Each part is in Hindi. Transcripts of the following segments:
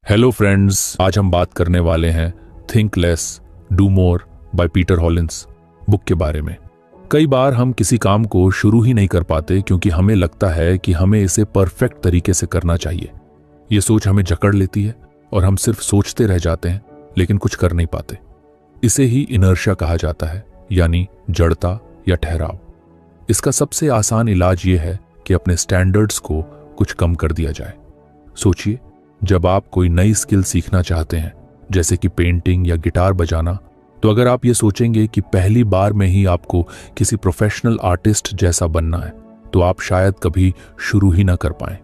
हेलो फ्रेंड्स, आज हम बात करने वाले हैं think less do more by Peter Hollins book के बारे में। कई बार हम किसी काम को शुरू ही नहीं कर पाते क्योंकि हमें लगता है कि हमें इसे परफेक्ट तरीके से करना चाहिए। ये सोच हमें जकड़ लेती है और हम सिर्फ सोचते रह जाते हैं लेकिन कुछ कर नहीं पाते। इसे ही इनर्शिया कहा जाता है, यानी जड़ता या ठहराव। इसका सबसे आसान इलाज ये है कि अपने स्टैंडर्ड्स को कुछ कम कर दिया जाए। सोचिए, जब आप कोई नई स्किल सीखना चाहते हैं, जैसे कि पेंटिंग या गिटार बजाना, तो अगर आप ये सोचेंगे कि पहली बार में ही आपको किसी प्रोफेशनल आर्टिस्ट जैसा बनना है, तो आप शायद कभी शुरू ही ना कर पाएं।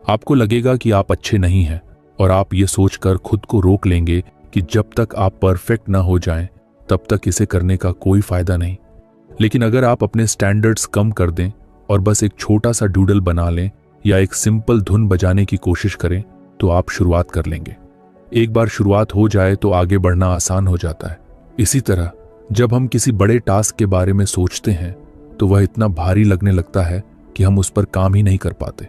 आपको लगेगा कि आप अच्छे नहीं हैं और आप ये सोचकर खुद को रोक लेंगे कि जब तक आप परफेक्ट ना हो जाएं, तब तक इसे करने का कोई फायदा नहीं। लेकिन अगर आप अपने स्टैंडर्ड्स कम कर दें और बस एक छोटा सा डूडल बना लें या एक सिंपल धुन बजाने की कोशिश करें, तो आप शुरुआत कर लेंगे। एक बार शुरुआत हो जाए तो आगे बढ़ना आसान हो जाता है। इसी तरह जब हम किसी बड़े टास्क के बारे में सोचते हैं तो वह इतना भारी लगने लगता है कि हम उस पर काम ही नहीं कर पाते।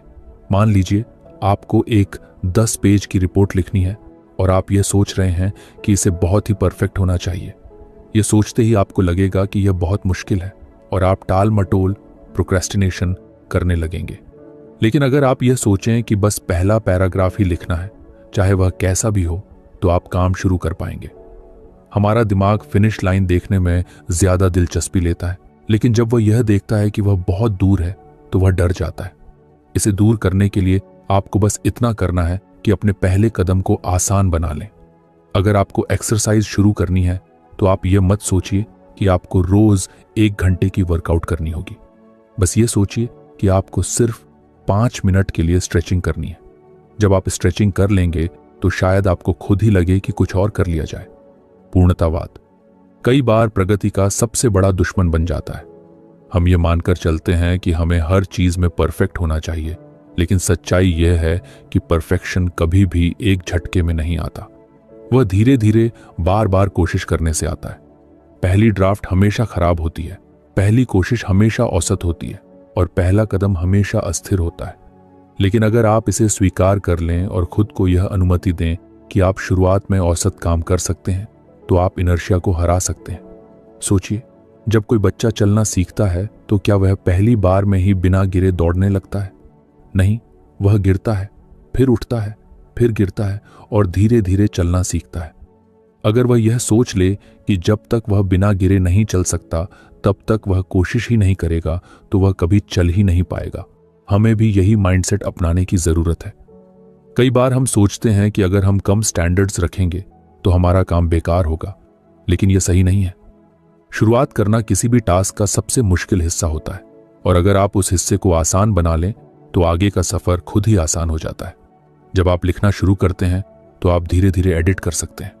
मान लीजिए आपको एक 10 पेज की रिपोर्ट लिखनी है और आप ये सोच रहे हैं कि इसे बहुत ही परफेक्ट होना चाहिए। ये सोचते ही आपको लगेगा कि यह बहुत मुश्किल है और आप टाल मटोल प्रोक्रेस्टिनेशन करने लगेंगे। लेकिन अगर आप यह सोचें कि बस पहला पैराग्राफ ही लिखना है, चाहे वह कैसा भी हो, तो आप काम शुरू कर पाएंगे। हमारा दिमाग फिनिश लाइन देखने में ज्यादा दिलचस्पी लेता है, लेकिन जब वह यह देखता है कि वह बहुत दूर है तो वह डर जाता है। इसे दूर करने के लिए आपको बस इतना करना है कि अपने पहले कदम को आसान बना लें। अगर आपको एक्सरसाइज शुरू करनी है तो आप यह मत सोचिए कि आपको रोज 1 घंटे की वर्कआउट करनी होगी। बस ये सोचिए कि आपको सिर्फ 5 मिनट के लिए स्ट्रेचिंग करनी है। जब आप स्ट्रेचिंग कर लेंगे तो शायद आपको खुद ही लगे कि कुछ और कर लिया जाए। पूर्णतावाद कई बार प्रगति का सबसे बड़ा दुश्मन बन जाता है। हम ये मानकर चलते हैं कि हमें हर चीज में परफेक्ट होना चाहिए, लेकिन सच्चाई यह है कि परफेक्शन कभी भी एक झटके में नहीं आता। वह धीरे धीरे बार बार कोशिश करने से आता है। पहली ड्राफ्ट हमेशा खराब होती है, पहली कोशिश हमेशा औसत होती है और पहला कदम हमेशा अस्थिर होता है। लेकिन अगर आप इसे स्वीकार कर लें और खुद को यह अनुमति दें कि आप शुरुआत में औसत काम कर सकते हैं, तो आप इनर्शिया को हरा सकते हैं। सोचिए, जब कोई बच्चा चलना सीखता है तो क्या वह पहली बार में ही बिना गिरे दौड़ने लगता है? नहीं, वह गिरता है, फिर उठता है, फिर गिरता है और धीरे धीरे चलना सीखता है। अगर वह यह सोच ले कि जब तक वह बिना गिरे नहीं चल सकता, तब तक वह कोशिश ही नहीं करेगा, तो वह कभी चल ही नहीं पाएगा। हमें भी यही माइंडसेट अपनाने की जरूरत है। कई बार हम सोचते हैं कि अगर हम कम स्टैंडर्ड्स रखेंगे तो हमारा काम बेकार होगा, लेकिन यह सही नहीं है। शुरुआत करना किसी भी टास्क का सबसे मुश्किल हिस्सा होता है और अगर आप उस हिस्से को आसान बना लें तो आगे का सफर खुद ही आसान हो जाता है। जब आप लिखना शुरू करते हैं तो आप धीरे धीरे एडिट कर सकते हैं।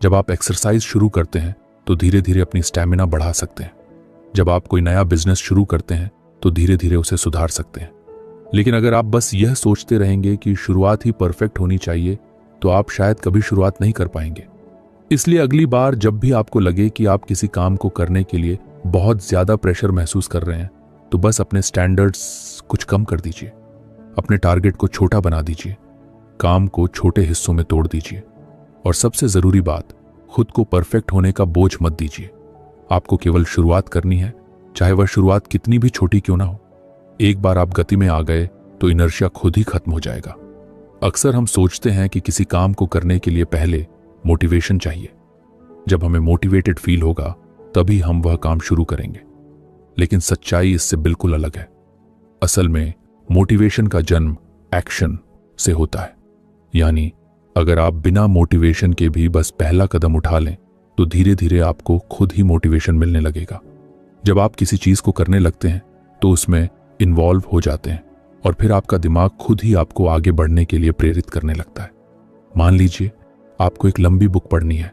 जब आप एक्सरसाइज शुरू करते हैं तो धीरे धीरे अपनी स्टैमिना बढ़ा सकते हैं। जब आप कोई नया बिजनेस शुरू करते हैं तो धीरे धीरे उसे सुधार सकते हैं। लेकिन अगर आप बस यह सोचते रहेंगे कि शुरुआत ही परफेक्ट होनी चाहिए, तो आप शायद कभी शुरुआत नहीं कर पाएंगे। इसलिए अगली बार जब भी आपको लगे कि आप किसी काम को करने के लिए बहुत ज्यादा प्रेशर महसूस कर रहे हैं, तो बस अपने स्टैंडर्ड्स कुछ कम कर दीजिए। अपने टारगेट को छोटा बना दीजिए, काम को छोटे हिस्सों में तोड़ दीजिए और सबसे जरूरी बात, खुद को परफेक्ट होने का बोझ मत दीजिए। आपको केवल शुरुआत करनी है, चाहे वह शुरुआत कितनी भी छोटी क्यों ना हो। एक बार आप गति में आ गए तो इनर्शिया खुद ही खत्म हो जाएगा। अक्सर हम सोचते हैं कि किसी काम को करने के लिए पहले मोटिवेशन चाहिए। जब हमें मोटिवेटेड फील होगा तभी हम वह काम शुरू करेंगे, लेकिन सच्चाई इससे बिल्कुल अलग है। असल में मोटिवेशन का जन्म एक्शन से होता है। यानी अगर आप बिना मोटिवेशन के भी बस पहला कदम उठा लें तो धीरे धीरे आपको खुद ही मोटिवेशन मिलने लगेगा। जब आप किसी चीज को करने लगते हैं तो उसमें इन्वॉल्व हो जाते हैं और फिर आपका दिमाग खुद ही आपको आगे बढ़ने के लिए प्रेरित करने लगता है। मान लीजिए आपको एक लंबी बुक पढ़नी है,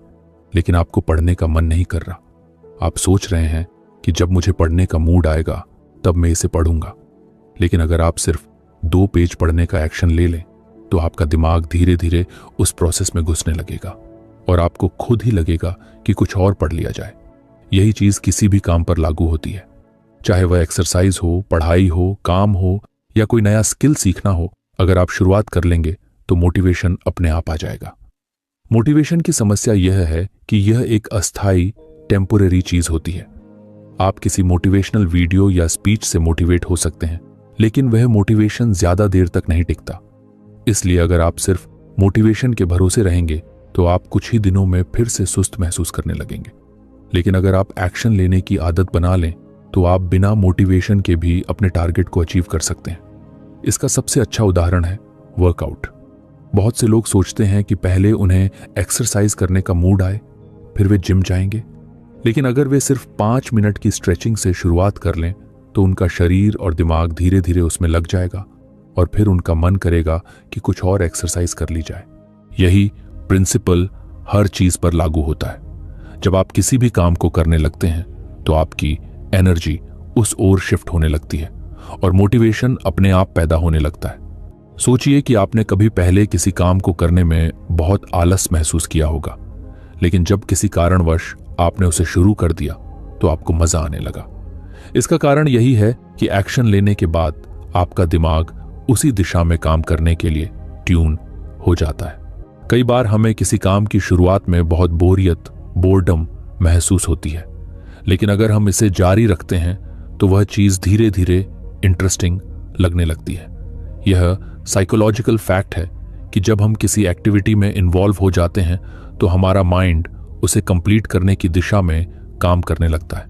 लेकिन आपको पढ़ने का मन नहीं कर रहा। आप सोच रहे हैं कि जब मुझे पढ़ने का मूड आएगा तब मैं इसे पढ़ूंगा। लेकिन अगर आप सिर्फ 2 पेज पढ़ने का एक्शन ले लें तो आपका दिमाग धीरे धीरे उस प्रोसेस में घुसने लगेगा और आपको खुद ही लगेगा कि कुछ और पढ़ लिया जाए। यही चीज किसी भी काम पर लागू होती है, चाहे वह एक्सरसाइज हो, पढ़ाई हो, काम हो या कोई नया स्किल सीखना हो। अगर आप शुरुआत कर लेंगे तो मोटिवेशन अपने आप आ जाएगा। मोटिवेशन की समस्या यह है कि यह एक अस्थायी टेम्पोरेरी चीज होती है। आप किसी मोटिवेशनल वीडियो या स्पीच से मोटिवेट हो सकते हैं, लेकिन वह मोटिवेशन ज्यादा देर तक नहीं टिकता। इसलिए अगर आप सिर्फ मोटिवेशन के भरोसे रहेंगे तो आप कुछ ही दिनों में फिर से सुस्त महसूस करने लगेंगे। लेकिन अगर आप एक्शन लेने की आदत बना लें तो आप बिना मोटिवेशन के भी अपने टारगेट को अचीव कर सकते हैं। इसका सबसे अच्छा उदाहरण है वर्कआउट। बहुत से लोग सोचते हैं कि पहले उन्हें एक्सरसाइज करने का मूड आए, फिर वे जिम जाएंगे। लेकिन अगर वे सिर्फ 5 मिनट की स्ट्रेचिंग से शुरुआत कर लें तो उनका शरीर और दिमाग धीरे धीरे उसमें लग जाएगा और फिर उनका मन करेगा कि कुछ और एक्सरसाइज कर ली जाए। यही प्रिंसिपल हर चीज पर लागू होता है। जब आप किसी भी काम को करने लगते हैं तो आपकी एनर्जी उस ओर शिफ्ट होने लगती है और मोटिवेशन अपने आप पैदा होने लगता है। सोचिए कि आपने कभी पहले किसी काम को करने में बहुत आलस महसूस किया होगा, लेकिन जब किसी कारणवश आपने उसे शुरू कर दिया तो आपको मजा आने लगा। इसका कारण यही है कि एक्शन लेने के बाद आपका दिमाग उसी दिशा में काम करने के लिए ट्यून हो जाता है। कई बार हमें किसी काम की शुरुआत में बहुत बोर्डम महसूस होती है, लेकिन अगर हम इसे जारी रखते हैं तो वह चीज धीरे धीरे इंटरेस्टिंग लगने लगती है। यह साइकोलॉजिकल फैक्ट है कि जब हम किसी एक्टिविटी में इन्वॉल्व हो जाते हैं तो हमारा माइंड उसे कंप्लीट करने की दिशा में काम करने लगता है।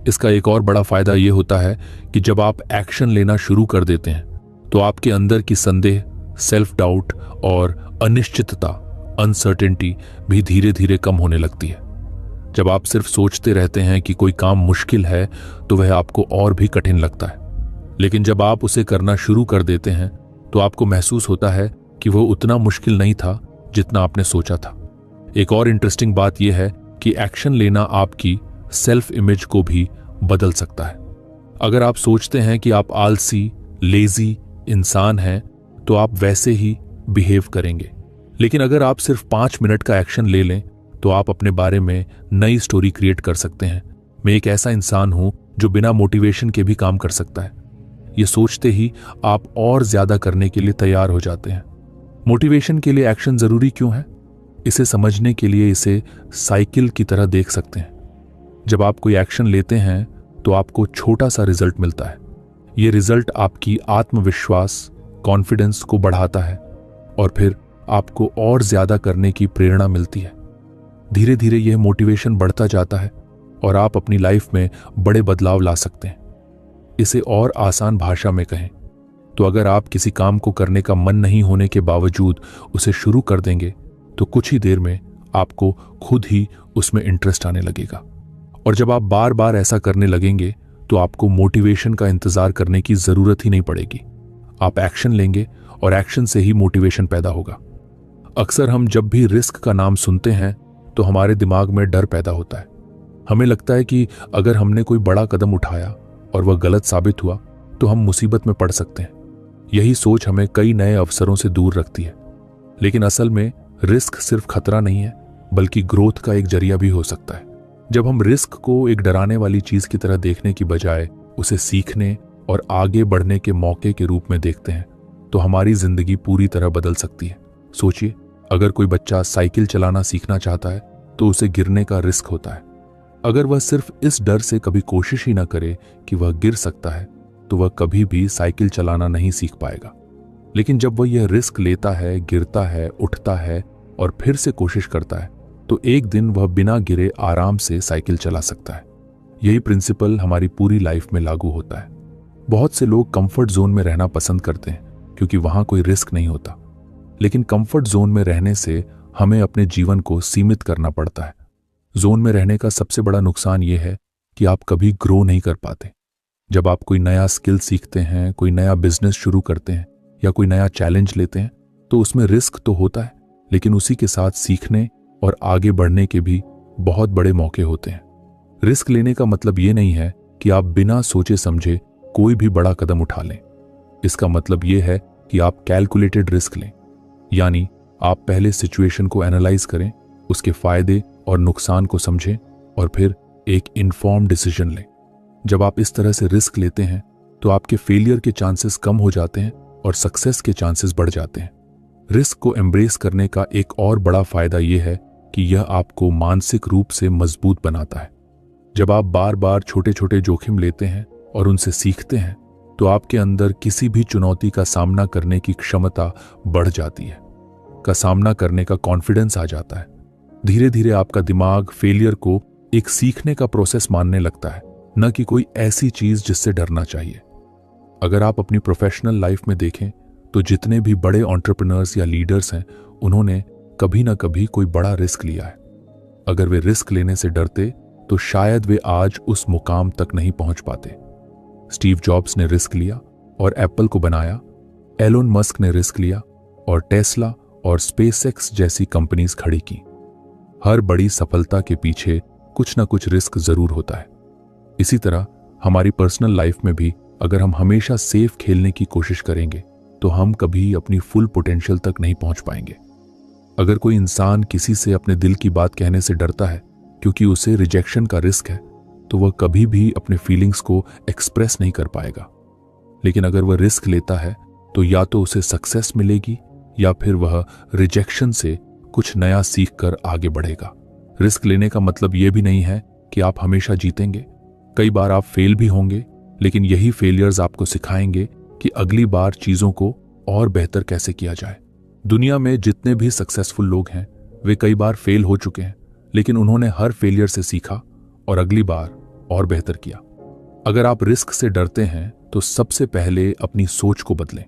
इसका एक और बड़ा फायदा यह होता है कि जब आप एक्शन लेना शुरू कर देते हैं तो आपके अंदर की संदेह, सेल्फ डाउट और अनिश्चितता, अनसर्टेनिटी भी धीरे धीरे कम होने लगती है। जब आप सिर्फ सोचते रहते हैं कि कोई काम मुश्किल है तो वह आपको और भी कठिन लगता है, लेकिन जब आप उसे करना शुरू कर देते हैं तो आपको महसूस होता है कि वह उतना मुश्किल नहीं था जितना आपने सोचा था। एक और इंटरेस्टिंग बात यह है कि एक्शन लेना आपकी सेल्फ इमेज को भी बदल सकता है। अगर आप सोचते हैं कि आप आलसी, लेजी इंसान हैं तो आप वैसे ही बिहेव करेंगे, लेकिन अगर आप सिर्फ 5 मिनट का एक्शन ले लें तो आप अपने बारे में नई स्टोरी क्रिएट कर सकते हैं। मैं एक ऐसा इंसान हूं जो बिना मोटिवेशन के भी काम कर सकता है। ये सोचते ही आप और ज्यादा करने के लिए तैयार हो जाते हैं। मोटिवेशन के लिए एक्शन जरूरी क्यों है? इसे समझने के लिए इसे साइकिल की तरह देख सकते हैं। जब आप कोई एक्शन लेते हैं तो आपको छोटा सा रिजल्ट मिलता है। ये रिजल्ट आपकी आत्मविश्वास, कॉन्फिडेंस को बढ़ाता है और फिर आपको और ज्यादा करने की प्रेरणा मिलती है। धीरे धीरे यह मोटिवेशन बढ़ता जाता है और आप अपनी लाइफ में बड़े बदलाव ला सकते हैं। इसे और आसान भाषा में कहें तो अगर आप किसी काम को करने का मन नहीं होने के बावजूद उसे शुरू कर देंगे तो कुछ ही देर में आपको खुद ही उसमें इंटरेस्ट आने लगेगा। और जब आप बार बार ऐसा करने लगेंगे तो आपको मोटिवेशन का इंतजार करने की जरूरत ही नहीं पड़ेगी। आप एक्शन लेंगे और एक्शन से ही मोटिवेशन पैदा होगा। अक्सर हम जब भी रिस्क का नाम सुनते हैं तो हमारे दिमाग में डर पैदा होता है। हमें लगता है कि अगर हमने कोई बड़ा कदम उठाया और वह गलत साबित हुआ तो हम मुसीबत में पड़ सकते हैं। यही सोच हमें कई नए अवसरों से दूर रखती है। लेकिन असल में रिस्क सिर्फ खतरा नहीं है, बल्कि ग्रोथ का एक जरिया भी हो सकता है। जब हम रिस्क को एक डराने वाली चीज की तरह देखने की बजाय उसे सीखने और आगे बढ़ने के मौके के रूप में देखते हैं तो हमारी जिंदगी पूरी तरह बदल सकती है। सोचिए, अगर कोई बच्चा साइकिल चलाना सीखना चाहता है तो उसे गिरने का रिस्क होता है। अगर वह सिर्फ इस डर से कभी कोशिश ही ना करे कि वह गिर सकता है तो वह कभी भी साइकिल चलाना नहीं सीख पाएगा। लेकिन जब वह यह रिस्क लेता है, गिरता है, उठता है और फिर से कोशिश करता है तो एक दिन वह बिना गिरे आराम से साइकिल चला सकता है। यही प्रिंसिपल हमारी पूरी लाइफ में लागू होता है। बहुत से लोग कंफर्ट जोन में रहना पसंद करते हैं क्योंकि वहां कोई रिस्क नहीं होता, लेकिन कंफर्ट जोन में रहने से हमें अपने जीवन को सीमित करना पड़ता है। जोन में रहने का सबसे बड़ा नुकसान यह है कि आप कभी ग्रो नहीं कर पाते। जब आप कोई नया स्किल सीखते हैं, कोई नया बिजनेस शुरू करते हैं या कोई नया चैलेंज लेते हैं तो उसमें रिस्क तो होता है, लेकिन उसी के साथ सीखने और आगे बढ़ने के भी बहुत बड़े मौके होते हैं। रिस्क लेने का मतलब ये नहीं है कि आप बिना सोचे समझे कोई भी बड़ा कदम उठा लें। इसका मतलब ये है कि आप कैलकुलेटेड रिस्क लें, यानी आप पहले सिचुएशन को एनालाइज करें, उसके फायदे और नुकसान को समझें और फिर एक इन्फॉर्म्ड डिसीजन लें। जब आप इस तरह से रिस्क लेते हैं तो आपके फेलियर के चांसेस कम हो जाते हैं और सक्सेस के चांसेस बढ़ जाते हैं। रिस्क को एम्ब्रेस करने का एक और बड़ा फायदा यह है कि यह आपको मानसिक रूप से मजबूत बनाता है। जब आप बार बार छोटे छोटे जोखिम लेते हैं और उनसे सीखते हैं तो आपके अंदर किसी भी चुनौती का सामना करने की क्षमता बढ़ जाती है, का सामना करने का कॉन्फिडेंस आ जाता है। धीरे धीरे आपका दिमाग फेलियर को एक सीखने का प्रोसेस मानने लगता है, न कि कोई ऐसी चीज जिससे डरना चाहिए। अगर आप अपनी प्रोफेशनल लाइफ में देखें तो जितने भी बड़े एंटरप्रेन्योर्स या लीडर्स हैं, उन्होंने कभी ना कभी कोई बड़ा रिस्क लिया है। अगर वे रिस्क लेने से डरते तो शायद वे आज उस मुकाम तक नहीं पहुंच पाते। स्टीव जॉब्स ने रिस्क लिया और एप्पल को बनाया, एलोन मस्क ने रिस्क लिया और टेस्ला और स्पेसएक्स जैसी कंपनीज खड़ी की। हर बड़ी सफलता के पीछे कुछ ना कुछ रिस्क जरूर होता है। इसी तरह हमारी पर्सनल लाइफ में भी अगर हम हमेशा सेफ खेलने की कोशिश करेंगे तो हम कभी अपनी फुल पोटेंशियल तक नहीं पहुंच पाएंगे। अगर कोई इंसान किसी से अपने दिल की बात कहने से डरता है क्योंकि उसे रिजेक्शन का रिस्क है, तो वह कभी भी अपने फीलिंग्स को एक्सप्रेस नहीं कर पाएगा। लेकिन अगर वह रिस्क लेता है तो या तो उसे सक्सेस मिलेगी या फिर वह रिजेक्शन से कुछ नया सीख कर आगे बढ़ेगा। रिस्क लेने का मतलब यह भी नहीं है कि आप हमेशा जीतेंगे। कई बार आप फेल भी होंगे, लेकिन यही फेलियर्स आपको सिखाएंगे कि अगली बार चीजों को और बेहतर कैसे किया जाए। दुनिया में जितने भी सक्सेसफुल लोग हैं वे कई बार फेल हो चुके हैं, लेकिन उन्होंने हर फेलियर से सीखा और अगली बार और बेहतर किया। अगर आप रिस्क से डरते हैं तो सबसे पहले अपनी सोच को बदलें।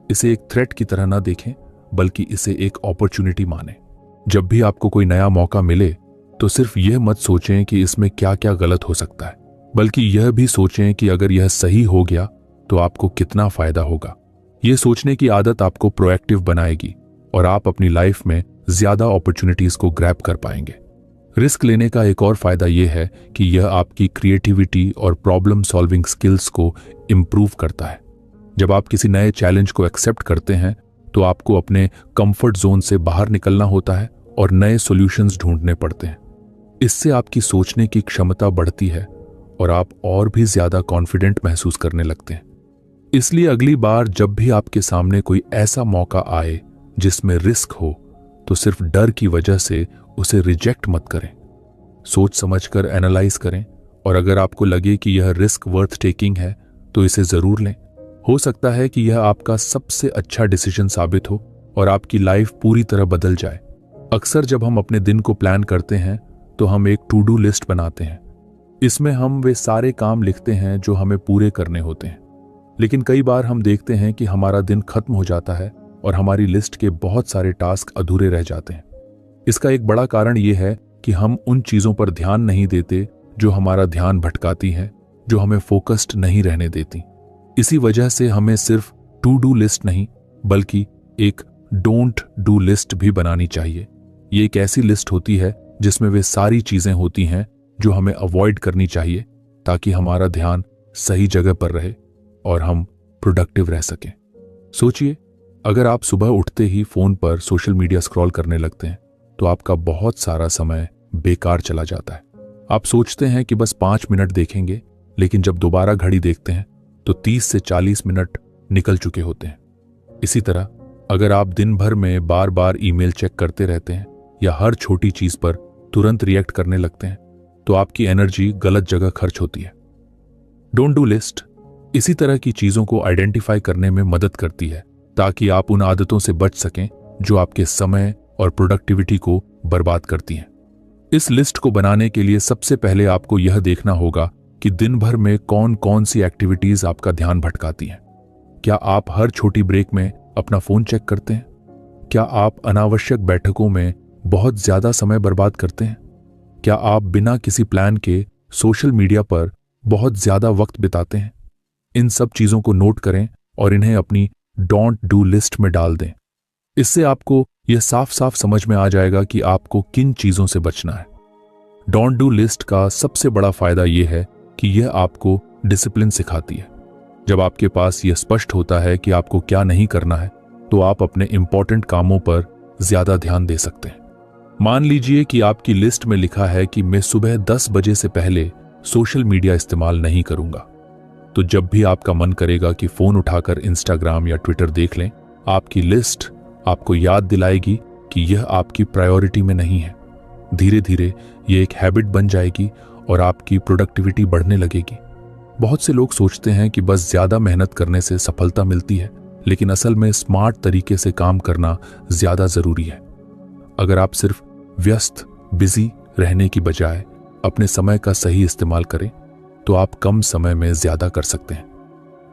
इसे एक थ्रेट की तरह ना देखें, बल्कि इसे एक अपॉर्चुनिटी मानें। जब भी आपको कोई नया मौका मिले तो सिर्फ यह मत सोचें कि इसमें क्या क्या गलत हो सकता है, बल्कि यह भी सोचें कि अगर यह सही हो गया तो आपको कितना फायदा होगा। यह सोचने की आदत आपको प्रोएक्टिव बनाएगी और आप अपनी लाइफ में ज्यादा अपॉर्चुनिटीज को ग्रैब कर पाएंगे। रिस्क लेने का एक और फायदा यह है कि यह आपकी क्रिएटिविटी और प्रॉब्लम सॉल्विंग स्किल्स को इम्प्रूव करता है। जब आप किसी नए चैलेंज को एक्सेप्ट करते हैं तो आपको अपने कंफर्ट जोन से बाहर निकलना होता है और नए सॉल्यूशंस ढूंढने पड़ते हैं। इससे आपकी सोचने की क्षमता बढ़ती है और आप और भी ज्यादा कॉन्फिडेंट महसूस करने लगते हैं। इसलिए अगली बार जब भी आपके सामने कोई ऐसा मौका आए जिसमें रिस्क हो तो सिर्फ डर की वजह से उसे रिजेक्ट मत करें। सोच समझकर एनालाइज करें और अगर आपको लगे कि यह रिस्क वर्थ टेकिंग है तो इसे जरूर लें। हो सकता है कि यह आपका सबसे अच्छा डिसीजन साबित हो और आपकी लाइफ पूरी तरह बदल जाए। अक्सर जब हम अपने दिन को प्लान करते हैं तो हम एक टू डू लिस्ट बनाते हैं। इसमें हम वे सारे काम लिखते हैं जो हमें पूरे करने होते हैं, लेकिन कई बार हम देखते हैं कि हमारा दिन खत्म हो जाता है और हमारी लिस्ट के बहुत सारे टास्क अधूरे रह जाते हैं। इसका एक बड़ा कारण यह है कि हम उन चीजों पर ध्यान नहीं देते जो हमारा ध्यान भटकाती हैं, जो हमें फोकस्ड नहीं रहने देती। इसी वजह से हमें सिर्फ टू डू लिस्ट नहीं बल्कि एक डोंट डू लिस्ट भी बनानी चाहिए। ये एक ऐसी लिस्ट होती है जिसमें वे सारी चीजें होती हैं जो हमें अवॉइड करनी चाहिए ताकि हमारा ध्यान सही जगह पर रहे और हम प्रोडक्टिव रह सकें। सोचिए, अगर आप सुबह उठते ही फोन पर सोशल मीडिया स्क्रॉल करने लगते हैं तो आपका बहुत सारा समय बेकार चला जाता है। आप सोचते हैं कि बस 5 मिनट देखेंगे, लेकिन जब दोबारा घड़ी देखते हैं तो 30 से 40 मिनट निकल चुके होते हैं। इसी तरह अगर आप दिन भर में बार बार ईमेल चेक करते रहते हैं या हर छोटी चीज पर तुरंत रिएक्ट करने लगते हैं तो आपकी एनर्जी गलत जगह खर्च होती है। डोंट डू लिस्ट इसी तरह की चीजों को आइडेंटिफाई करने में मदद करती है ताकि आप उन आदतों से बच सकें जो आपके समय और प्रोडक्टिविटी को बर्बाद करती हैं। इस लिस्ट को बनाने के लिए सबसे पहले आपको यह देखना होगा कि दिन भर में कौन कौन सी एक्टिविटीज आपका ध्यान भटकाती हैं। क्या आप हर छोटी ब्रेक में अपना फोन चेक करते हैं? क्या आप अनावश्यक बैठकों में बहुत ज्यादा समय बर्बाद करते हैं? क्या आप बिना किसी प्लान के सोशल मीडिया पर बहुत ज्यादा वक्त बिताते हैं? इन सब चीजों को नोट करें और इन्हें अपनी डोंट डू लिस्ट में डाल दें। इससे आपको यह साफ साफ समझ में आ जाएगा कि आपको किन चीजों से बचना है। डोंट डू लिस्ट का सबसे बड़ा फायदा यह है कि यह आपको डिसिप्लिन सिखाती है। जब आपके पास यह स्पष्ट होता है कि आपको क्या नहीं करना है तो आप अपने इंपॉर्टेंट कामों पर ज्यादा ध्यान दे सकते हैं। मान लीजिए कि आपकी लिस्ट में लिखा है कि मैं सुबह 10 बजे से पहले सोशल मीडिया इस्तेमाल नहीं करूंगा, तो जब भी आपका मन करेगा कि फोन उठाकर इंस्टाग्राम या ट्विटर देख लें, आपकी लिस्ट आपको याद दिलाएगी कि यह आपकी प्रायोरिटी में नहीं है। धीरे धीरे ये एक हैबिट बन जाएगी और आपकी प्रोडक्टिविटी बढ़ने लगेगी। बहुत से लोग सोचते हैं कि बस ज्यादा मेहनत करने से सफलता मिलती है, लेकिन असल में स्मार्ट तरीके से काम करना ज्यादा जरूरी है। अगर आप सिर्फ व्यस्त बिजी रहने की बजाय अपने समय का सही इस्तेमाल करें तो आप कम समय में ज्यादा कर सकते हैं।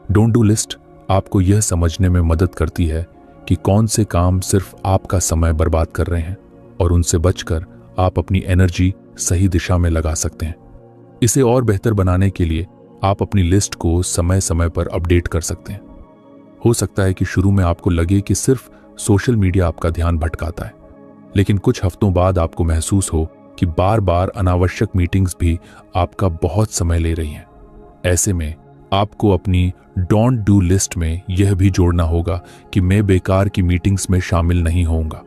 डोंट डू लिस्ट आपको यह समझने में मदद करती है कि कौन से काम सिर्फ आपका समय बर्बाद कर रहे हैं और उनसे बचकर आप अपनी एनर्जी सही दिशा में लगा सकते हैं। इसे और बेहतर बनाने के लिए आप अपनी लिस्ट को समय समय पर अपडेट कर सकते हैं। हो सकता है कि शुरू में आपको लगे कि सिर्फ सोशल मीडिया आपका ध्यान भटकाता है, लेकिन कुछ हफ्तों बाद आपको महसूस हो कि बार बार अनावश्यक मीटिंग्स भी आपका बहुत समय ले रही हैं। ऐसे में आपको अपनी डोंट डू लिस्ट में यह भी जोड़ना होगा कि मैं बेकार की मीटिंग्स में शामिल नहीं होऊंगा।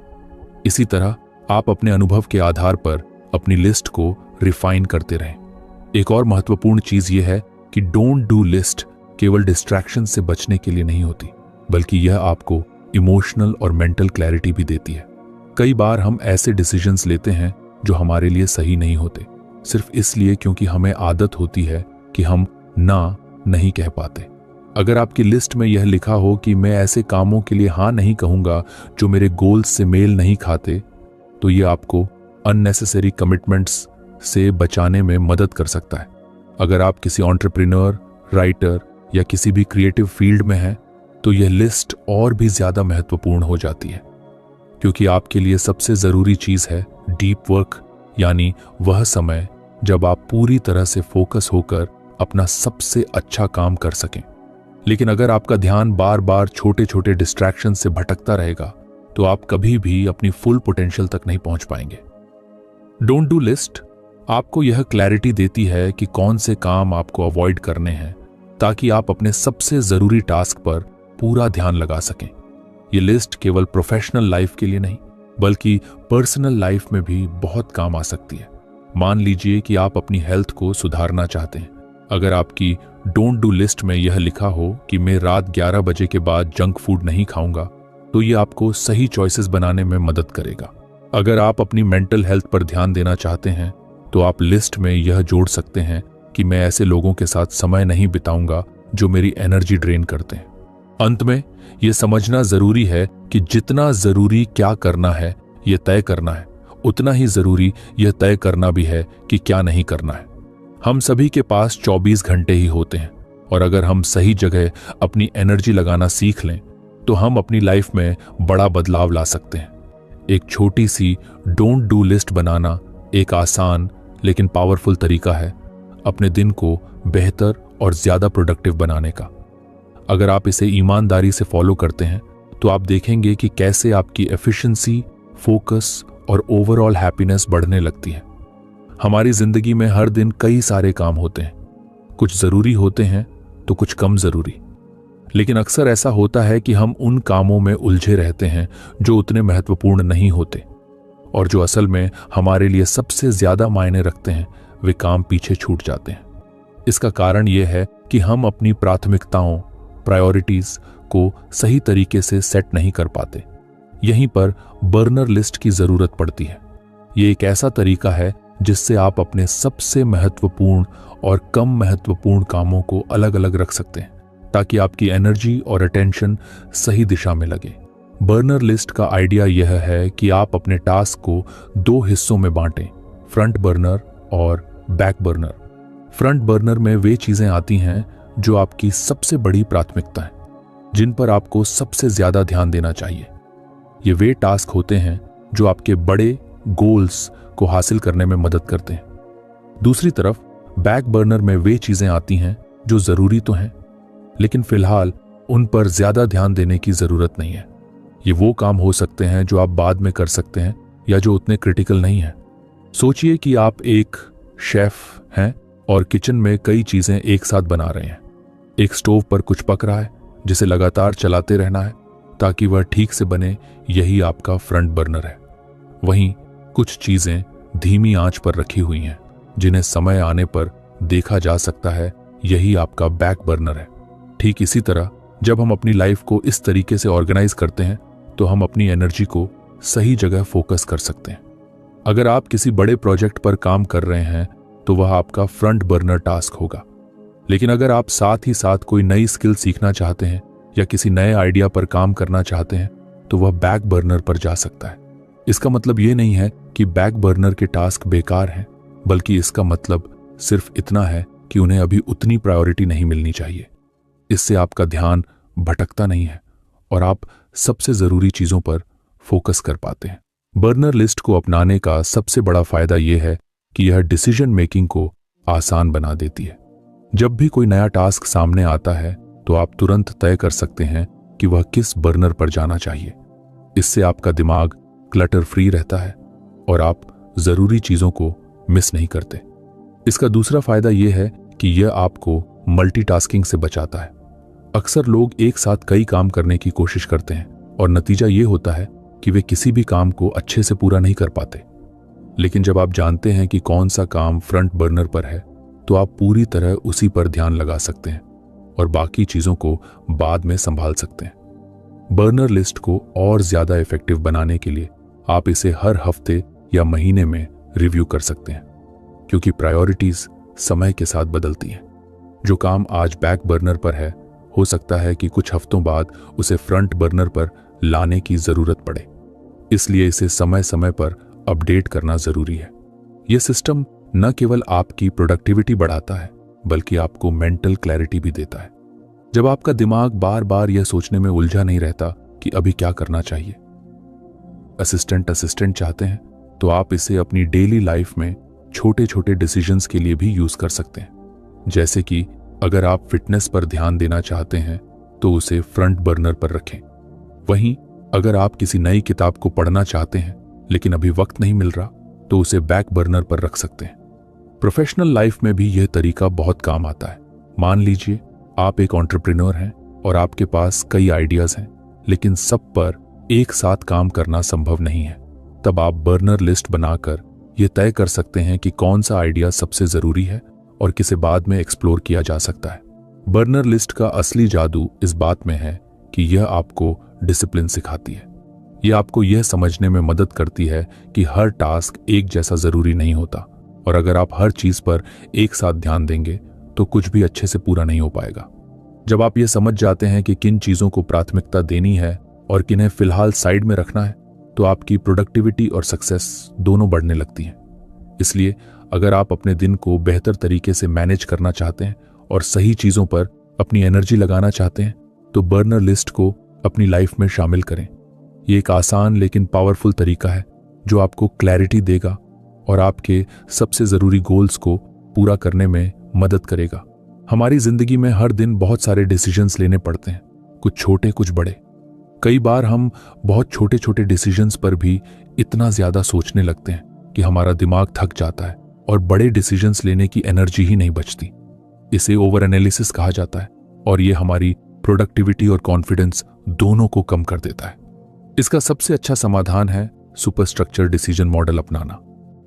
इसी तरह आप अपने अनुभव के आधार पर अपनी लिस्ट को रिफाइन करते रहें। एक और महत्वपूर्ण चीज यह है कि डोंट डू लिस्ट केवल डिस्ट्रैक्शन से बचने के लिए नहीं होती, बल्कि यह आपको इमोशनल और मेंटल क्लैरिटी भी देती है। कई बार हम ऐसे डिसीजंस लेते हैं जो हमारे लिए सही नहीं होते, सिर्फ इसलिए क्योंकि हमें आदत होती है कि हम ना नहीं कह पाते। अगर आपकी लिस्ट में यह लिखा हो कि मैं ऐसे कामों के लिए हाँ नहीं कहूंगा जो मेरे गोल्स से मेल नहीं खाते, तो यह आपको अननेसेसरी कमिटमेंट्स से बचाने में मदद कर सकता है। अगर आप किसी एंटरप्रेन्योर, राइटर या किसी भी क्रिएटिव फील्ड में हैं, तो यह लिस्ट और भी ज्यादा महत्वपूर्ण हो जाती है, क्योंकि आपके लिए सबसे जरूरी चीज है डीप वर्क, यानी वह समय जब आप पूरी तरह से फोकस होकर अपना सबसे अच्छा काम कर सकें। लेकिन अगर आपका ध्यान बार बार छोटे छोटे डिस्ट्रैक्शन से भटकता रहेगा, तो आप कभी भी अपनी फुल पोटेंशियल तक नहीं पहुंच पाएंगे। डोंट डू लिस्ट आपको यह क्लैरिटी देती है कि कौन से काम आपको अवॉइड करने हैं, ताकि आप अपने सबसे जरूरी टास्क पर पूरा ध्यान लगा सकें। यह लिस्ट केवल प्रोफेशनल लाइफ के लिए नहीं, बल्कि पर्सनल लाइफ में भी बहुत काम आ सकती है। मान लीजिए कि आप अपनी हेल्थ को सुधारना चाहते हैं। अगर आपकी डोंट डू लिस्ट में यह लिखा हो कि मैं रात 11 बजे के बाद जंक फूड नहीं खाऊंगा, तो यह आपको सही चॉइसेस बनाने में मदद करेगा। अगर आप अपनी मेंटल हेल्थ पर ध्यान देना चाहते हैं, तो आप लिस्ट में यह जोड़ सकते हैं कि मैं ऐसे लोगों के साथ समय नहीं बिताऊंगा जो मेरी एनर्जी ड्रेन करते हैं। अंत में यह समझना जरूरी है कि जितना जरूरी क्या करना है यह तय करना है, उतना ही जरूरी यह तय करना भी है कि क्या नहीं करना है। हम सभी के पास 24 घंटे ही होते हैं, और अगर हम सही जगह अपनी एनर्जी लगाना सीख लें, तो हम अपनी लाइफ में बड़ा बदलाव ला सकते हैं। एक छोटी सी डोंट डू लिस्ट बनाना एक आसान लेकिन पावरफुल तरीका है अपने दिन को बेहतर और ज्यादा प्रोडक्टिव बनाने का। अगर आप इसे ईमानदारी से फॉलो करते हैं, तो आप देखेंगे कि कैसे आपकी एफिशिएंसी, फोकस और ओवरऑल हैप्पीनेस बढ़ने लगती है। हमारी जिंदगी में हर दिन कई सारे काम होते हैं, कुछ जरूरी होते हैं तो कुछ कम जरूरी, लेकिन अक्सर ऐसा होता है कि हम उन कामों में उलझे रहते हैं जो उतने महत्वपूर्ण नहीं होते, और जो असल में हमारे लिए सबसे ज्यादा मायने रखते हैं वे काम पीछे छूट जाते हैं। इसका कारण यह है कि हम अपनी प्राथमिकताओं, प्रायोरिटीज को सही तरीके से सेट नहीं कर पाते। यहीं पर बर्नर लिस्ट की जरूरत पड़ती है। ये एक ऐसा तरीका है जिससे आप अपने सबसे महत्वपूर्ण और कम महत्वपूर्ण कामों को अलग अलग रख सकते हैं, ताकि आपकी एनर्जी और अटेंशन सही दिशा में लगे। बर्नर लिस्ट का आइडिया यह है कि आप अपने टास्क को 2 हिस्सों में बांटें, फ्रंट बर्नर और बैक बर्नर। फ्रंट बर्नर में वे चीजें आती हैं जो आपकी सबसे बड़ी प्राथमिकता है, जिन पर आपको सबसे ज्यादा ध्यान देना चाहिए। ये वे टास्क होते हैं जो आपके बड़े गोल्स को हासिल करने में मदद करते हैं। दूसरी तरफ बैक बर्नर में वे चीजें आती हैं जो जरूरी तो हैं, लेकिन फिलहाल उन पर ज्यादा ध्यान देने की जरूरत नहीं है। ये वो काम हो सकते हैं जो आप बाद में कर सकते हैं या जो उतने क्रिटिकल नहीं है। सोचिए कि आप एक शेफ हैं और किचन में कई चीजें एक साथ बना रहे हैं। एक स्टोव पर कुछ पक रहा है जिसे लगातार चलाते रहना है ताकि वह ठीक से बने, यही आपका फ्रंट बर्नर है। वहीं कुछ चीजें धीमी आंच पर रखी हुई हैं जिन्हें समय आने पर देखा जा सकता है, यही आपका बैक बर्नर है। ठीक इसी तरह जब हम अपनी लाइफ को इस तरीके से ऑर्गेनाइज करते हैं तो हम अपनी एनर्जी को सही जगह फोकस कर सकते हैं। अगर आप किसी बड़े प्रोजेक्ट पर काम कर रहे हैं तो वह आपका फ्रंट बर्नर टास्क होगा, लेकिन अगर आप साथ ही साथ कोई नई स्किल सीखना चाहते हैं या किसी नए आइडिया पर काम करना चाहते हैं तो वह बैक बर्नर पर जा सकता है। इसका मतलब ये नहीं है कि बैक बर्नर के टास्क बेकार हैं, बल्कि इसका मतलब सिर्फ इतना है कि उन्हें अभी उतनी प्रायोरिटी नहीं मिलनी चाहिए। इससे आपका ध्यान भटकता नहीं है और आप सबसे जरूरी चीजों पर फोकस कर पाते हैं। बर्नर लिस्ट को अपनाने का सबसे बड़ा फायदा यह है कि यह डिसीजन मेकिंग को आसान बना देती है। जब भी कोई नया टास्क सामने आता है तो आप तुरंत तय कर सकते हैं कि वह किस बर्नर पर जाना चाहिए। इससे आपका दिमाग क्लटर फ्री रहता है और आप जरूरी चीजों को मिस नहीं करते। इसका दूसरा फायदा यह है कि यह आपको मल्टीटास्किंग से बचाता है। अक्सर लोग एक साथ कई काम करने की कोशिश करते हैं और नतीजा यह होता है कि वे किसी भी काम को अच्छे से पूरा नहीं कर पाते। लेकिन जब आप जानते हैं कि कौन सा काम फ्रंट बर्नर पर है तो आप पूरी तरह उसी पर ध्यान लगा सकते हैं और बाकी चीजों को बाद में संभाल सकते हैं। बर्नर लिस्ट को और ज्यादा इफेक्टिव बनाने के लिए आप इसे हर हफ्ते या महीने में रिव्यू कर सकते हैं, क्योंकि प्रायोरिटीज समय के साथ बदलती हैं। जो काम आज बैक बर्नर पर है हो सकता है कि कुछ हफ्तों बाद उसे फ्रंट बर्नर पर लाने की जरूरत पड़े। इसलिए इसे समय समय पर अपडेट करना जरूरी है। यह सिस्टम न केवल आपकी प्रोडक्टिविटी बढ़ाता है बल्कि आपको मेंटल क्लैरिटी भी देता है। जब आपका दिमाग बार बार यह सोचने में उलझा नहीं रहता कि अभी क्या करना चाहिए। असिस्टेंट चाहते हैं तो आप इसे अपनी डेली लाइफ में छोटे छोटे डिसीजंस के लिए भी यूज कर सकते हैं। जैसे कि अगर आप फिटनेस पर ध्यान देना चाहते हैं तो उसे फ्रंट बर्नर पर रखें। वहीं अगर आप किसी नई किताब को पढ़ना चाहते हैं लेकिन अभी वक्त नहीं मिल रहा तो उसे बैक बर्नर पर रख सकते हैं। प्रोफेशनल लाइफ में भी यह तरीका बहुत काम आता है। मान लीजिए आप एक एंटरप्रेन्योर हैं और आपके पास कई आइडियाज हैं, लेकिन सब पर एक साथ काम करना संभव नहीं है। तब आप बर्नर लिस्ट बनाकर यह तय कर सकते हैं कि कौन सा आइडिया सबसे जरूरी है और किसे बाद में एक्सप्लोर किया जा सकता है। बर्नर लिस्ट का असली जादू इस बात में है कि यह आपको डिसिप्लिन सिखाती है। यह आपको यह समझने में मदद करती है कि हर टास्क एक जैसा जरूरी नहीं होता और अगर आप हर चीज पर एक साथ ध्यान देंगे तो कुछ भी अच्छे से पूरा नहीं हो पाएगा। जब आप यह समझ जाते हैं कि किन चीजों को प्राथमिकता देनी है और किन्हें फिलहाल साइड में रखना है तो आपकी प्रोडक्टिविटी और सक्सेस दोनों बढ़ने लगती हैं। इसलिए अगर आप अपने दिन को बेहतर तरीके से मैनेज करना चाहते हैं और सही चीजों पर अपनी एनर्जी लगाना चाहते हैं तो बर्नर लिस्ट को अपनी लाइफ में शामिल करें। ये एक आसान लेकिन पावरफुल तरीका है जो आपको क्लैरिटी देगा और आपके सबसे जरूरी गोल्स को पूरा करने में मदद करेगा। हमारी जिंदगी में हर दिन बहुत सारे डिसीजंस लेने पड़ते हैं, कुछ छोटे कुछ बड़े। कई बार हम बहुत छोटे छोटे डिसीजंस पर भी इतना ज्यादा सोचने लगते हैं कि हमारा दिमाग थक जाता है और बड़े डिसीजंस लेने की एनर्जी ही नहीं बचती। इसे ओवर एनालिसिस कहा जाता है और यह हमारी प्रोडक्टिविटी और कॉन्फिडेंस दोनों को कम कर देता है। इसका सबसे अच्छा समाधान है सुपर स्ट्रक्चर डिसीजन मॉडल अपनाना।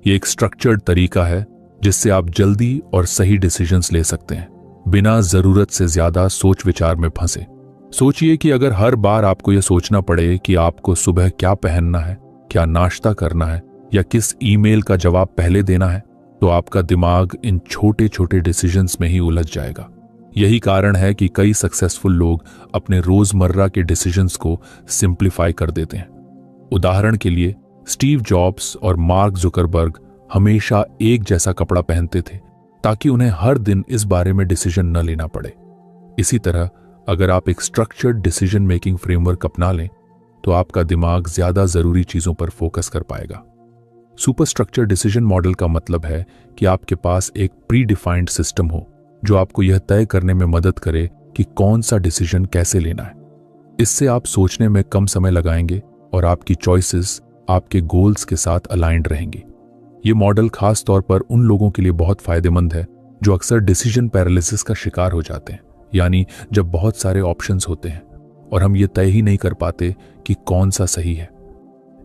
यह एक स्ट्रक्चर्ड तरीका है जिससे आप जल्दी और सही डिसीजंस ले सकते हैं बिना जरूरत से ज्यादा सोच विचार में फंसे। सोचिए कि अगर हर बार आपको यह सोचना पड़े कि आपको सुबह क्या पहनना है, क्या नाश्ता करना है या किस ईमेल का जवाब पहले देना है, तो आपका दिमाग इन छोटे छोटे डिसीजंस में ही उलझ जाएगा। यही कारण है कि कई सक्सेसफुल लोग अपने रोजमर्रा के डिसीजंस को सिंप्लीफाई कर देते हैं। उदाहरण के लिए स्टीव जॉब्स और मार्क जुकरबर्ग हमेशा एक जैसा कपड़ा पहनते थे ताकि उन्हें हर दिन इस बारे में डिसीजन न लेना पड़े। इसी तरह अगर आप एक स्ट्रक्चर्ड डिसीजन मेकिंग फ्रेमवर्क अपना लें तो आपका दिमाग ज्यादा जरूरी चीजों पर फोकस कर पाएगा। सुपर स्ट्रक्चर डिसीजन मॉडल का मतलब है कि आपके पास एक प्री डिफाइंड सिस्टम हो जो आपको यह तय करने में मदद करे कि कौन सा डिसीजन कैसे लेना है। इससे आप सोचने में कम समय लगाएंगे और आपकी चॉइसेस आपके गोल्स के साथ अलाइंड रहेंगी। ये मॉडल खास तौर पर उन लोगों के लिए बहुत फायदेमंद है जो अक्सर डिसीजन पैरालिसिस का शिकार हो जाते हैं, यानी जब बहुत सारे ऑप्शंस होते हैं और हम ये तय ही नहीं कर पाते कि कौन सा सही है।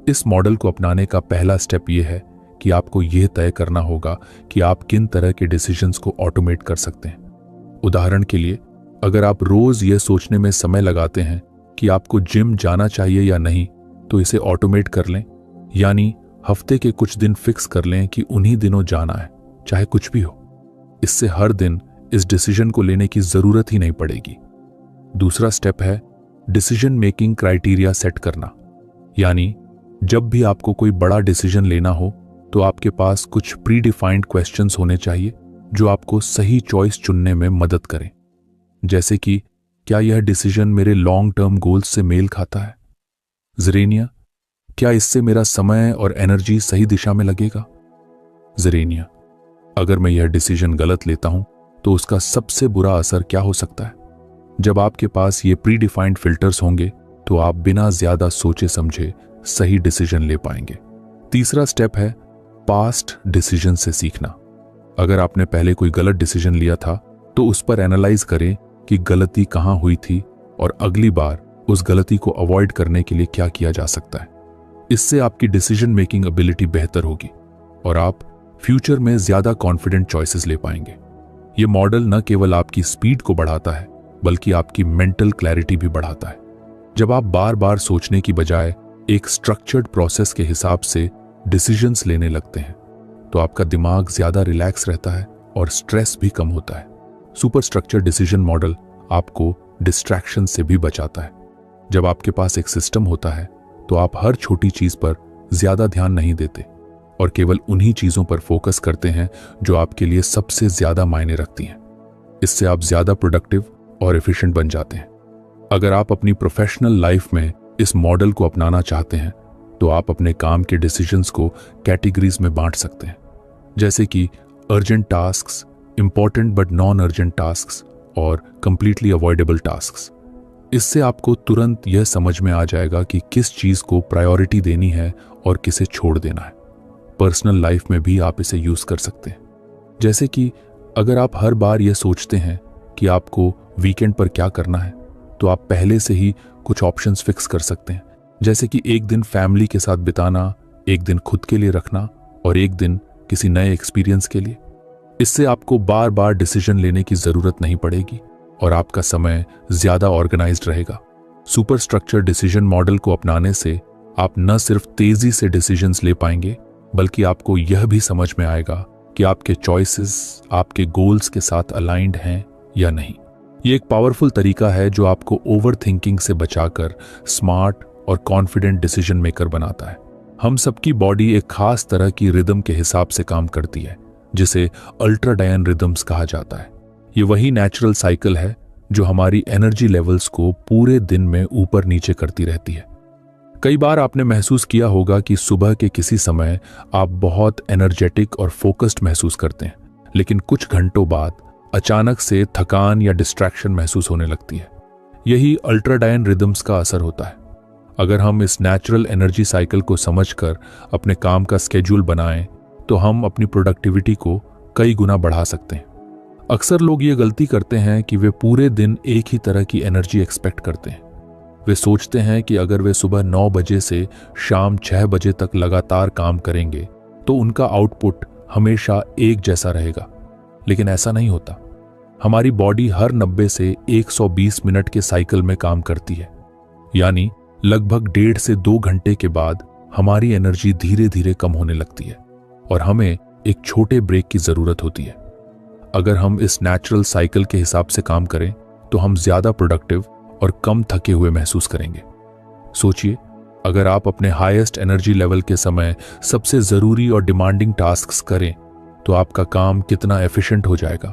इस मॉडल को अपनाने का पहला स्टेप यह है कि आपको यह तय करना होगा कि आप किन तरह के डिसीजंस को ऑटोमेट कर सकते हैं। उदाहरण के लिए, अगर आप रोज यह सोचने में समय लगाते हैं कि आपको जिम जाना चाहिए या नहीं, तो इसे ऑटोमेट कर लें, यानी हफ्ते के कुछ दिन फिक्स कर लें कि उन्हीं दिनों जाना है, चाहे कुछ भी हो। इससे हर दिन इस डिसीजन को लेने की जरूरत ही नहीं पड़ेगी। दूसरा स्टेप है डिसीजन मेकिंग क्राइटेरिया सेट करना, यानी जब भी आपको कोई बड़ा डिसीजन लेना हो तो आपके पास कुछ प्री डिफाइंड क्वेश्चंस होने चाहिए जो आपको सही चॉइस चुनने में मदद करें। जैसे कि क्या यह डिसीजन मेरे लॉन्ग टर्म गोल्स से मेल खाता है? ज़ेरेनिया, क्या इससे मेरा समय और एनर्जी सही दिशा में लगेगा? ज़ेरेनिया, अगर मैं यह डिसीजन गलत लेता हूं तो उसका सबसे बुरा असर क्या हो सकता है? जब आपके पास ये प्री डिफाइंड फिल्टर्स होंगे तो आप बिना ज्यादा सोचे समझे सही डिसीजन ले पाएंगे। तीसरा स्टेप है पास्ट डिसीजन से सीखना। अगर आपने पहले कोई गलत डिसीजन लिया था तो उस पर एनालाइज करें कि गलती कहां हुई थी और अगली बार उस गलती को अवॉइड करने के लिए क्या किया जा सकता है। इससे आपकी डिसीजन मेकिंग एबिलिटी बेहतर होगी और आप फ्यूचर में ज्यादा कॉन्फिडेंट चॉइसेस ले पाएंगे। ये मॉडल न केवल आपकी स्पीड को बढ़ाता है बल्कि आपकी मेंटल क्लैरिटी भी बढ़ाता है। जब आप बार बार सोचने की बजाय एक स्ट्रक्चर्ड प्रोसेस के हिसाब से डिसीजंस लेने लगते हैं तो आपका दिमाग ज्यादा रिलैक्स रहता है और स्ट्रेस भी कम होता है। सुपर स्ट्रक्चर्ड डिसीजन मॉडल आपको डिस्ट्रैक्शन से भी बचाता है। जब आपके पास एक सिस्टम होता है तो आप हर छोटी चीज पर ज्यादा ध्यान नहीं देते और केवल उन्हीं चीजों पर फोकस करते हैं जो आपके लिए सबसे ज्यादा मायने रखती हैं। इससे आप ज्यादा प्रोडक्टिव और एफिशिएंट बन जाते हैं। अगर आप अपनी प्रोफेशनल लाइफ में इस मॉडल को अपनाना चाहते हैं तो आप अपने काम के डिसीजंस को कैटेगरीज में बांट सकते हैं, जैसे कि urgent tasks, important but non urgent tasks और कंप्लीटली अवॉइडेबल टास्क्स। इससे आपको तुरंत यह समझ में आ जाएगा कि किस चीज को प्रायोरिटी देनी है और किसे छोड़ देना है। पर्सनल लाइफ में भी आप इसे यूज कर सकते हैं, जैसे कि अगर आप हर बार यह सोचते हैं कि आपको वीकेंड पर क्या करना है तो आप पहले से ही कुछ ऑप्शंस फिक्स कर सकते हैं, जैसे कि एक दिन फैमिली के साथ बिताना, एक दिन खुद के लिए रखना और एक दिन किसी नए एक्सपीरियंस के लिए। इससे आपको बार बार डिसीजन लेने की जरूरत नहीं पड़ेगी और आपका समय ज्यादा ऑर्गेनाइज्ड रहेगा। सुपर स्ट्रक्चर डिसीजन मॉडल को अपनाने से आप न सिर्फ तेजी से डिसीजंस ले पाएंगे बल्कि आपको यह भी समझ में आएगा कि आपके चॉइसेस आपके गोल्स के साथ अलाइंड हैं या नहीं। ये एक पावरफुल तरीका है जो आपको ओवर थिंकिंग से बचाकर स्मार्ट और कॉन्फिडेंट डिसीजन मेकर बनाता है। हम सबकी बॉडी एक खास तरह की रिदम के हिसाब से काम करती है जिसे अल्ट्राडायन रिदम्स कहा जाता है। ये वही नेचुरल साइकिल है जो हमारी एनर्जी लेवल्स को पूरे दिन में ऊपर नीचे करती रहती है। कई बार आपने महसूस किया होगा कि सुबह के किसी समय आप बहुत एनर्जेटिक और फोकस्ड महसूस करते हैं, लेकिन कुछ घंटों बाद अचानक से थकान या डिस्ट्रैक्शन महसूस होने लगती है। यही अल्ट्राडायन रिदम्स का असर होता है। अगर हम इस नेचुरल एनर्जी साइकिल को समझकर अपने काम का स्केड्यूल बनाएं तो हम अपनी प्रोडक्टिविटी को कई गुना बढ़ा सकते हैं। अक्सर लोग ये गलती करते हैं कि वे पूरे दिन एक ही तरह की एनर्जी एक्सपेक्ट करते हैं। वे सोचते हैं कि अगर वे सुबह 9 बजे से शाम 6 बजे तक लगातार काम करेंगे तो उनका आउटपुट हमेशा एक जैसा रहेगा, लेकिन ऐसा नहीं होता। हमारी बॉडी हर 90 से 120 मिनट के साइकिल में काम करती है, यानी लगभग 1.5 से 2 घंटे के बाद हमारी एनर्जी धीरे धीरे कम होने लगती है और हमें एक छोटे ब्रेक की जरूरत होती है। अगर हम इस नेचुरल साइकिल के हिसाब से काम करें तो हम ज्यादा प्रोडक्टिव और कम थके हुए महसूस करेंगे। सोचिए, अगर आप अपने हाईएस्ट एनर्जी लेवल के समय सबसे जरूरी और डिमांडिंग टास्क्स करें तो आपका काम कितना एफिशिएंट हो जाएगा।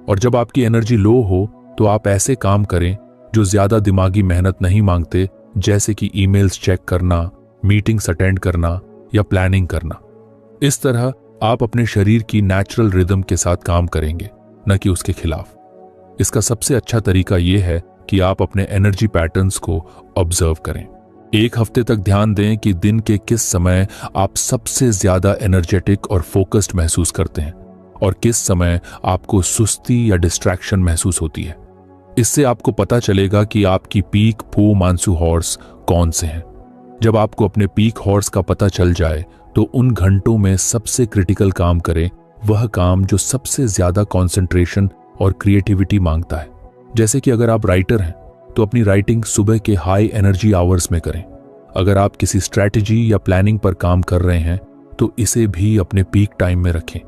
और जब आपकी एनर्जी लो हो तो आप ऐसे काम करें जो ज्यादा दिमागी मेहनत नहीं मांगते, जैसे कि ईमेल्स चेक करना, मीटिंग्स अटेंड करना या प्लानिंग करना। इस तरह आप अपने शरीर की नेचुरल रिदम के साथ काम करेंगे, न कि उसके खिलाफ। इसका सबसे अच्छा तरीका यह है कि आप अपने एनर्जी पैटर्न्स को ऑब्जर्व करें। एक हफ्ते तक ध्यान दें कि दिन के किस समय आप सबसे ज्यादा एनर्जेटिक और फोकस्ड महसूस करते हैं और किस समय आपको सुस्ती या डिस्ट्रैक्शन महसूस होती है। इससे आपको पता चलेगा कि आपकी पीक फू मानसू हॉर्स कौन से हैं। जब आपको अपने पीक हॉर्स का पता चल जाए तो उन घंटों में सबसे क्रिटिकल काम करें, वह काम जो सबसे ज्यादा कंसंट्रेशन और क्रिएटिविटी मांगता है। जैसे कि अगर आप राइटर हैं तो अपनी राइटिंग सुबह के हाई एनर्जी आवर्स में करें। अगर आप किसी स्ट्रैटेजी या प्लानिंग पर काम कर रहे हैं तो इसे भी अपने पीक टाइम में रखें।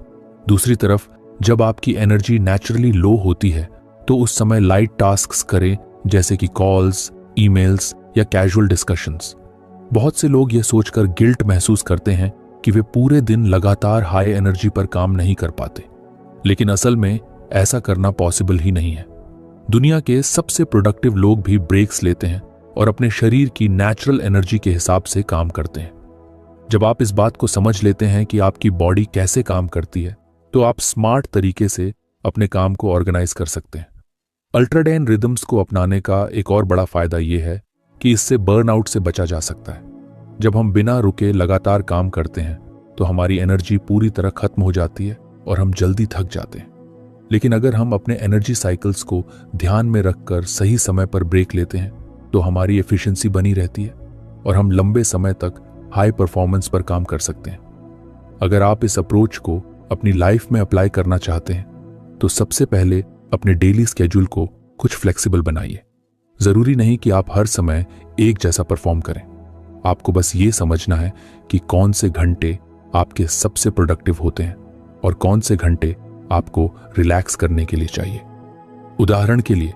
दूसरी तरफ जब आपकी एनर्जी नेचुरली लो होती है तो उस समय लाइट टास्क्स करें, जैसे कि कॉल्स, ईमेल्स या कैजुअल डिस्कशंस। बहुत से लोग ये सोचकर गिल्ट महसूस करते हैं कि वे पूरे दिन लगातार हाई एनर्जी पर काम नहीं कर पाते, लेकिन असल में ऐसा करना पॉसिबल ही नहीं है। दुनिया के सबसे प्रोडक्टिव लोग भी ब्रेक्स लेते हैं और अपने शरीर की नेचुरल एनर्जी के हिसाब से काम करते हैं। जब आप इस बात को समझ लेते हैं कि आपकी बॉडी कैसे काम करती है, तो आप स्मार्ट तरीके से अपने काम को ऑर्गेनाइज कर सकते हैं। अल्ट्राडाइन रिदम्स को अपनाने का एक और बड़ा फायदा यह है कि इससे बर्नआउट से बचा जा सकता है। जब हम बिना रुके लगातार काम करते हैं तो हमारी एनर्जी पूरी तरह खत्म हो जाती है और हम जल्दी थक जाते हैं। लेकिन अगर हम अपने एनर्जी साइकिल्स को ध्यान में रखकर सही समय पर ब्रेक लेते हैं तो हमारी एफिशिएंसी बनी रहती है और हम लंबे समय तक हाई परफॉर्मेंस पर काम कर सकते हैं। अगर आप इस अप्रोच को अपनी लाइफ में अप्लाई करना चाहते हैं तो सबसे पहले अपने डेली स्केड्यूल को कुछ फ्लेक्सिबल बनाइए। जरूरी नहीं कि आप हर समय एक जैसा परफॉर्म करें। आपको बस ये समझना है कि कौन से घंटे आपके सबसे प्रोडक्टिव होते हैं और कौन से घंटे आपको रिलैक्स करने के लिए चाहिए। उदाहरण के लिए,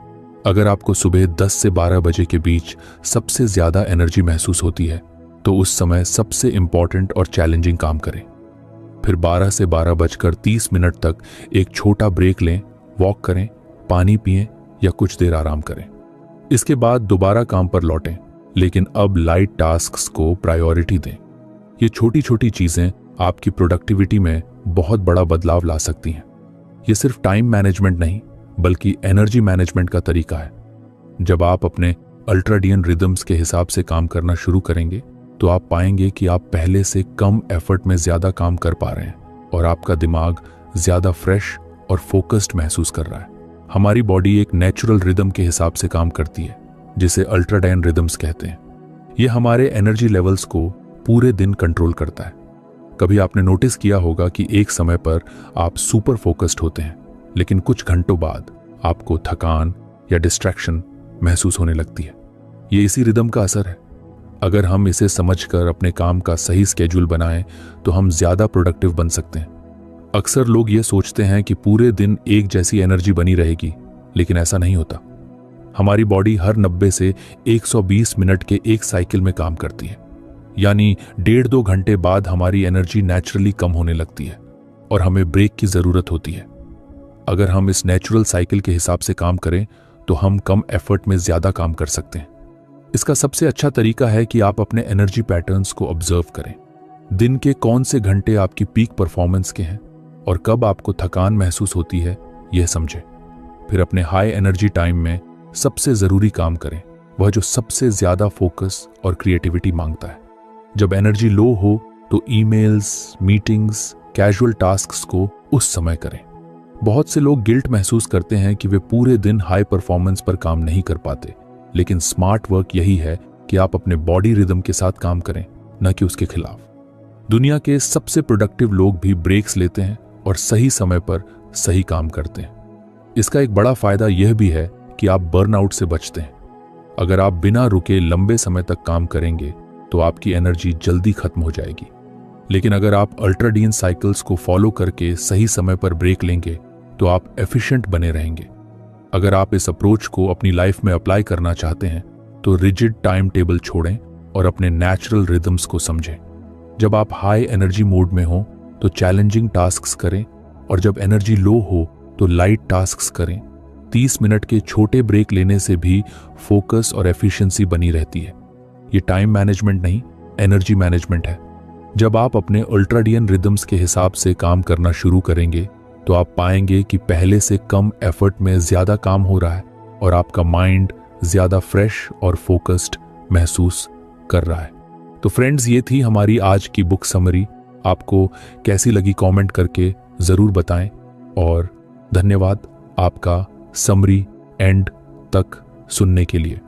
अगर आपको सुबह 10 से 12 बजे के बीच सबसे ज्यादा एनर्जी महसूस होती है तो उस समय सबसे इंपॉर्टेंट और चैलेंजिंग काम करें। फिर 12 से 12:30 तक एक छोटा ब्रेक लें, वॉक करें, पानी पिएं या कुछ देर आराम करें। इसके बाद दोबारा काम पर लौटें, लेकिन अब लाइट टास्क्स को प्रायोरिटी दें। ये छोटी छोटी चीजें आपकी प्रोडक्टिविटी में बहुत बड़ा बदलाव ला सकती हैं। ये सिर्फ टाइम मैनेजमेंट नहीं बल्कि एनर्जी मैनेजमेंट का तरीका है। जब आप अपने अल्ट्राडियन रिदम्स के हिसाब से काम करना शुरू करेंगे तो आप पाएंगे कि आप पहले से कम एफर्ट में ज्यादा काम कर पा रहे हैं और आपका दिमाग ज्यादा फ्रेश और फोकस्ड महसूस कर रहा है। हमारी बॉडी एक नेचुरल रिदम के हिसाब से काम करती है जिसे अल्ट्राडाइन रिदम्स कहते हैं। यह हमारे एनर्जी लेवल्स को पूरे दिन कंट्रोल करता है। कभी आपने नोटिस किया होगा कि एक समय पर आप सुपर फोकस्ड होते हैं, लेकिन कुछ घंटों बाद आपको थकान या डिस्ट्रैक्शन महसूस होने लगती है। ये इसी रिदम का असर है। अगर हम इसे समझकर अपने काम का सही स्केड्यूल बनाएं तो हम ज्यादा प्रोडक्टिव बन सकते हैं। अक्सर लोग ये सोचते हैं कि पूरे दिन एक जैसी एनर्जी बनी रहेगी, लेकिन ऐसा नहीं होता। हमारी बॉडी हर 90 से 120 मिनट के एक साइकिल में काम करती है, यानी 1.5-2 घंटे बाद हमारी एनर्जी नेचुरली कम होने लगती है और हमें ब्रेक की जरूरत होती है। अगर हम इस नेचुरल साइकिल के हिसाब से काम करें तो हम कम एफर्ट में ज्यादा काम कर सकते हैं। इसका सबसे अच्छा तरीका है कि आप अपने एनर्जी पैटर्न्स को ऑब्जर्व करें। दिन के कौन से घंटे आपकी पीक परफॉर्मेंस के हैं और कब आपको थकान महसूस होती है, यह समझें। फिर अपने हाई एनर्जी टाइम में सबसे जरूरी काम करें, वह जो सबसे ज्यादा फोकस और क्रिएटिविटी मांगता है। जब एनर्जी लो हो तो ईमेल्स, मीटिंग्स, कैजुअल टास्क्स को उस समय करें। बहुत से लोग गिल्ट महसूस करते हैं कि वे पूरे दिन हाई परफॉर्मेंस पर काम नहीं कर पाते, लेकिन स्मार्ट वर्क यही है कि आप अपने बॉडी रिदम के साथ काम करें, न कि उसके खिलाफ। दुनिया के सबसे प्रोडक्टिव लोग भी ब्रेक्स लेते हैं और सही समय पर सही काम करते हैं। इसका एक बड़ा फायदा यह भी है कि आप बर्नआउट से बचते हैं। अगर आप बिना रुके लंबे समय तक काम करेंगे तो आपकी एनर्जी जल्दी खत्म हो जाएगी, लेकिन अगर आप अल्ट्राडाइन साइकिल्स को फॉलो करके सही समय पर ब्रेक लेंगे तो आप एफिशिएंट बने रहेंगे। अगर आप इस अप्रोच को अपनी लाइफ में अप्लाई करना चाहते हैं तो रिजिड टाइम टेबल छोड़ें और अपने नेचुरल रिदम्स को समझें। जब आप हाई एनर्जी मोड में हो तो चैलेंजिंग टास्क्स करें और जब एनर्जी लो हो तो लाइट टास्क्स करें। 30 मिनट के छोटे ब्रेक लेने से भी फोकस और एफिशिएंसी बनी रहती है। ये टाइम मैनेजमेंट नहीं, एनर्जी मैनेजमेंट है। जब आप अपने अल्ट्राडियन रिदम्स के हिसाब से काम करना शुरू करेंगे तो आप पाएंगे कि पहले से कम एफर्ट में ज्यादा काम हो रहा है और आपका माइंड ज्यादा फ्रेश और फोकस्ड महसूस कर रहा है। तो फ्रेंड्स, ये थी हमारी आज की बुक समरी। आपको कैसी लगी कमेंट करके जरूर बताएं और धन्यवाद आपका समरी एंड तक सुनने के लिए।